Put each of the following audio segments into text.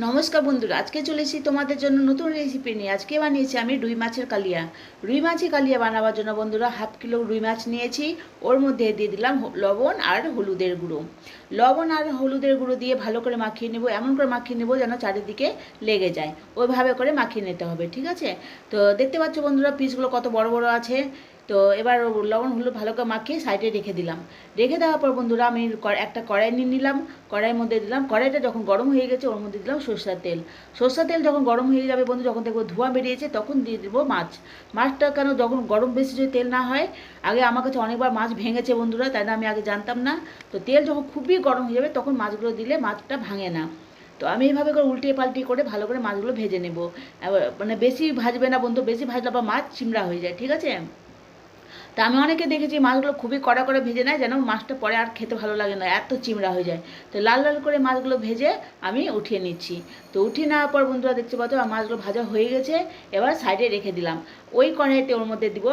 নমস্কার বন্ধুরা, আজকে চলে এসেছি তোমাদের জন্য নতুন রেসিপি নিয়ে। আজকে বানিয়েছি আমি রুই মাছের কালিয়া। রুই মাছের কালিয়া বানাবার জন্য বন্ধুরা হাফ কিলো রুই মাছ নিয়েছি। ওর মধ্যে দিয়ে দিলাম লবণ আর হলুদের গুঁড়ো। লবণ আর হলুদের গুঁড়ো দিয়ে ভালো করে মাখিয়ে নেব, এমন করে মাখিয়ে নেব যেন চারিদিকে লেগে যায়। ওইভাবে করে মাখিয়ে নিতে হবে, ঠিক আছে? তো দেখতে পাচ্ছ বন্ধুরা পিসগুলো কত বড় বড় আছে। তো এবার লবণ হলুদ ভালো করে মাখিয়ে সাইডে রেখে দিলাম। রেখে দেওয়ার পর বন্ধুরা আমি একটা কড়াই নিয়ে নিলাম। কড়াইয়ের মধ্যে দিলাম, কড়াইটা যখন গরম হয়ে গেছে ওর মধ্যে দিলাম সরষের তেল। সরষের তেল যখন গরম হয়ে যাবে বন্ধু, যখন দেখবো ধোঁয়া বেরিয়েছে তখন দিয়ে দেবো মাছ। মাছটা কেন যখন গরম বেশি যদি তেল না হয়, আগে আমার কাছে অনেকবার মাছ ভেঙেছে বন্ধুরা, তাই না আমি আগে জানতাম না। তো তেল যখন খুবই গরম হয়ে যাবে তখন মাছগুলো দিলে মাছটা ভাঙে না। তো আমি এইভাবে করে উল্টিয়ে পাল্টিয়ে করে ভালো করে মাছগুলো ভেজে নেব। মানে বেশি ভাজবে না বন্ধু, বেশি ভাজলে আবার মাছ চিমড়া হয়ে যায়, ঠিক আছে? তা আমি অনেকে দেখেছি মাছগুলো খুবই কড়া করে ভেজে নেয়, যেন মাছটা পরে আর খেতে ভালো লাগে না, এত চিমড়া হয়ে যায়। তো লাল লাল করে মাছগুলো ভেজে আমি উঠিয়ে নিচ্ছি। তো উঠিয়ে নেওয়ার পর বন্ধুরা দেখতে পাচ্ছ মাছগুলো ভাজা হয়ে গেছে। এবার সাইডে রেখে দিলাম। ওই কড়াইতে ওর মধ্যে দিব,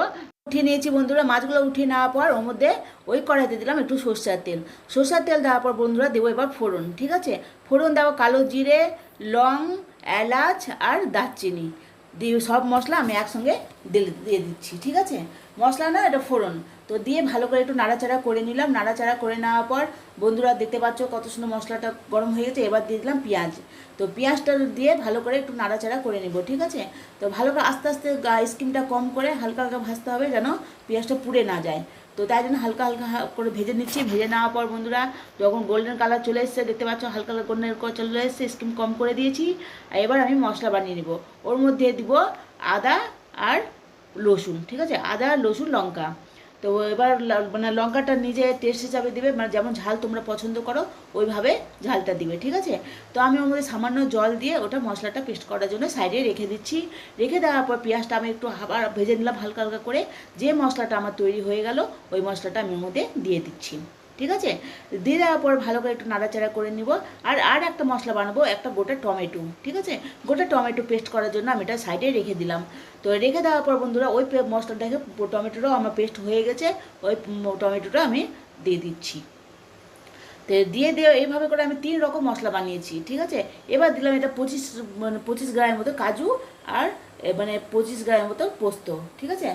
উঠিয়ে নিয়েছি বন্ধুরা মাছগুলো উঠিয়ে নেওয়ার পর ওর মধ্যে ওই কড়াইতে দিলাম একটু সরষের তেল। সরষের তেল দেওয়ার পর বন্ধুরা দেবো এবার ফোড়ন, ঠিক আছে? ফোড়ন দেবো কালো জিরে, লং, এলাচ আর দারচিনি দিয়ে সব মশলা আমি একসঙ্গে দিয়ে দিচ্ছি, ঠিক আছে? মশলা না, এটা ফোড়ন। তো দিয়ে ভালো করে একটু নাড়াচাড়া করে নিলাম। নাড়াচাড়া করে নেওয়ার পর বন্ধুরা দেখতে পাচ্ছ কত সুন্দর মশলাটা গরম হয়ে গেছে। এবার দিয়ে দিলাম পেঁয়াজ। তো পেঁয়াজটা দিয়ে ভালো করে একটু নাড়াচাড়া করে নিব, ঠিক আছে? তো ভালো করে আস্তে আস্তে স্কিমটা কম করে হালকা হালকা ভাজতে হবে যেন পেঁয়াজটা পুড়ে না যায়। তো তাই জন্য হালকা হালকা করে ভেজে নিচ্ছি। ভেজে নেওয়ার পর বন্ধুরা যখন গোল্ডেন কালার চলে এসছে, দেখতে পাচ্ছ হালকা হালকা গোল্ডেন কালার চলে এসছে, স্কিম কম করে দিয়েছি। আর এবার আমি মশলা বানিয়ে নিব। ওর মধ্যে দিব আদা আর রসুন, ঠিক আছে? আদা, রসুন, লঙ্কা। তো এবার মানে লঙ্কাটা নিজে টেস্ট হিসাবে দিবে, মানে যেমন ঝাল তোমরা পছন্দ করো ওইভাবে ঝালটা দিবে, ঠিক আছে? তো আমি ওর মধ্যে সামান্য জল দিয়ে ওটা মশলাটা পেস্ট করার জন্য সাইডে রেখে দিচ্ছি। রেখে দেওয়ার পর পেঁয়াজটা আমি একটু আবার ভেজে নিলাম হালকা হালকা করে। যে মশলাটা আমার তৈরি হয়ে গেল ওই মশলাটা আমি ওর মধ্যে দিয়ে দিচ্ছি, ঠিক আছে? দিয়ে দেওয়ার পর ভালো করে একটু নাড়াচাড়া করে নিব। আর একটা মশলা বানাবো, একটা গোটা টমেটো, ঠিক আছে? গোটা টমেটো পেস্ট করার জন্য আমি এটা সাইডে রেখে দিলাম। তো রেখে দেওয়ার পর বন্ধুরা ওই মশলাটাকে টমেটোটাও আমার পেস্ট হয়ে গেছে, ওই টমেটোটা আমি দিয়ে দিচ্ছি। তো দিয়ে এইভাবে করে আমি 3 রকম মশলা বানিয়েছি, ঠিক আছে? এবার দিলাম এটা 25 গ্রামের মতো কাজু আর মানে 25 গ্রামের মতো পোস্ত, ঠিক আছে?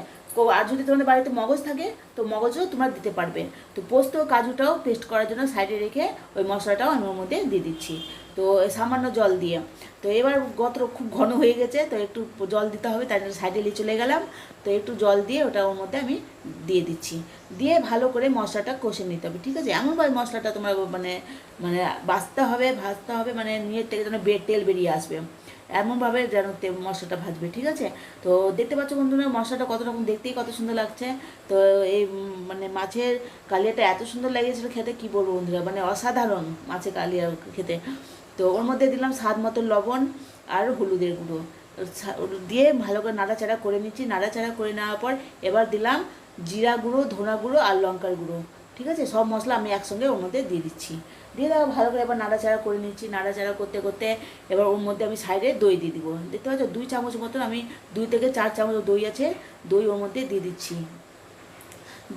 আর যদি তোমাদের বাড়িতে মগজ থাকে তো মগজও তোমরা দিতে পারবে। তো পোস্ত কাজুটাও পেস্ট করার জন্য সাইডে রেখে ওই মশলাটাও আমি ওর মধ্যে দিয়ে দিচ্ছি। তো সামান্য জল দিয়ে। তো এবার খুব ঘন হয়ে গেছে, তো একটু জল দিতে হবে, তাই জন্য সাইডে নিয়ে চলে গেলাম। তো একটু জল দিয়ে ওটা ওর মধ্যে আমি দিয়ে দিচ্ছি। দিয়ে ভালো করে মশলাটা কষে নিতে হবে, ঠিক আছে? এমনভাবে মশলাটা তোমরা মানে মানে ভাজতে হবে, মানে নিয়ে থেকে যেন তেল বেরিয়ে আসবে, এমনভাবে যেন মশলাটা ভাজবে, ঠিক আছে? তো দেখতে পাচ্ছ বন্ধুরা মশলাটা কত রকম, দেখতেই কত সুন্দর লাগছে। তো এই মানে মাছের কালিয়াটা এত সুন্দর লেগেছিল খেতে, কি বলবো বন্ধুরা, মানে অসাধারণ মাছের কালিয়া খেতে। তো ওর মধ্যে দিলাম স্বাদ মতো লবণ আর হলুদের গুঁড়ো দিয়ে ভালো করে নাড়াচাড়া করে নিচ্ছি। নাড়াচাড়া করে নেওয়ার পর এবার দিলাম জিরা গুঁড়ো, ধনা গুঁড়ো আর লঙ্কার গুঁড়ো, ঠিক আছে? সব মশলা আমি একসঙ্গে ওর মধ্যে দিয়ে দিচ্ছি। দিয়ে দেওয়া ভালো করে এবার নাড়াচাড়া করে নিচ্ছি। নাড়াচাড়া করতে করতে এবার ওর মধ্যে আমি সাইডে দই দিয়ে দিব। দেখতে পাচ্ছ 2 চামচ মতন, আমি 2 থেকে 4 চামচ দই আছে, দই ওর মধ্যে দিয়ে দিচ্ছি।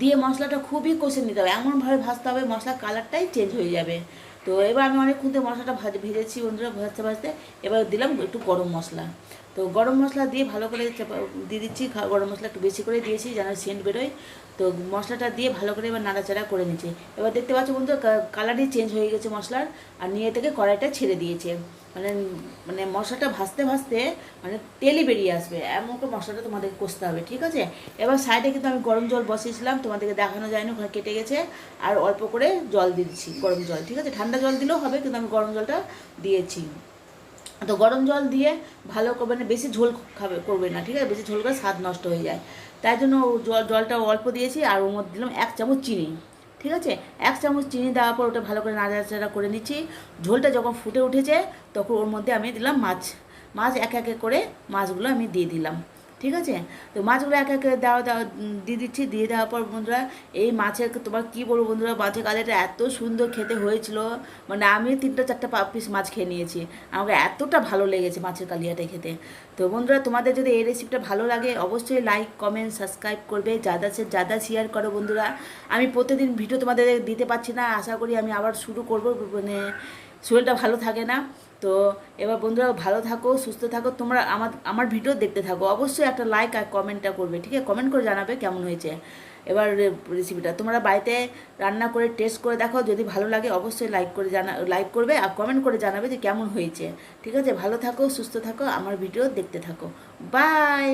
দিয়ে মশলাটা খুবই কষে নিতে হবে, এমনভাবে ভাজতে হবে মশলার কালারটাই চেঞ্জ হয়ে যাবে। তো এবার আমি অনেকক্ষণ ধরে মশলাটা ভেজেছি বন্ধুরা, ভাজতে ভাজতে এবার দিলাম একটু গরম মশলা। তো গরম মশলা দিয়ে ভালো করে দিয়ে দিচ্ছি, গরম মশলা একটু বেশি করে দিয়েছি যেন সেন্ট বেরোয়। তো মশলাটা দিয়ে ভালো করে এবার নাড়াচাড়া করে নিচ্ছি। এবার দেখতে পাচ্ছ বন্ধু কালারই চেঞ্জ হয়ে গেছে মশলার, আর নিয়ে থেকে কড়াইটা ছেড়ে দিয়েছে। মানে মানে মশলাটা ভাজতে ভাজতে মানে তেলই বেরিয়ে আসবে, এমন করে মশলাটা তোমাদেরকে কষতে হবে, ঠিক আছে? এবার সাইডে কিন্তু আমি গরম জল বসিয়েছিলাম, তোমাদেরকে দেখানো যায়নি, ওখানে কেটে গেছে। আর অল্প করে জল দিয়ে দিচ্ছি, গরম জল, ঠিক আছে? ঠান্ডা জল দিলেও হবে, কিন্তু আমি গরম জলটা দিয়েছি। তো গরম জল দিয়ে ভালো করে, মানে বেশি ঝোল করবে না, ঠিক আছে? বেশি ঝোল করে স্বাদ নষ্ট হয়ে যায়, তাই জন্য জলটা অল্প দিয়েছি। আর ওর মধ্যে দিলাম 1 চামচ চিনি, ঠিক আছে? 1 চামচ চিনি দেওয়ার পর ওটা ভালো করে নাড়াচাড়া করে নিচ্ছি। ঝোলটা যখন ফুটে উঠেছে তখন ওর মধ্যে আমি দিলাম মাছ। এক এক করে মাছগুলো আমি দিয়ে দিলাম, ঠিক আছে? তো মাছগুলো এক এক দিয়ে দিচ্ছি। দিয়ে দেওয়ার পর বন্ধুরা এই মাছের তোমার কী বলবো বন্ধুরা, মাছের কালিয়াটা এত সুন্দর খেতে হয়েছিল, মানে আমি 3-4টা পিস মাছ খেয়ে নিয়েছি, আমাকে এতটা ভালো লেগেছে মাছের কালিয়াটা খেতে। তো বন্ধুরা তোমাদের যদি এই রেসিপিটা ভালো লাগে অবশ্যই লাইক, কমেন্ট, সাবস্ক্রাইব করবে, যাদা শেয়ার করো বন্ধুরা। আমি প্রতিদিন ভিডিও তোমাদের দিতে পারছি না, আশা করি আমি আবার শুরু করব, মানে শরীরটা ভালো থাকে না। তো এবার বন্ধুরা ভালো থাকো, সুস্থ থাকো, তোমরা আমার ভিডিও দেখতে থাকো, অবশ্যই একটা লাইক আর কমেন্টটা করবে, ঠিক আছে? কমেন্ট করে জানাবে কেমন হয়েছে এবার রেসিপিটা। তোমরা বাড়িতে রান্না করে টেস্ট করে দেখো, যদি ভালো লাগে অবশ্যই লাইক করবে আর কমেন্ট করে জানাবে যে কেমন হয়েছে, ঠিক আছে? ভালো থাকো, সুস্থ থাকো, আমার ভিডিও দেখতে থাকো। বাই।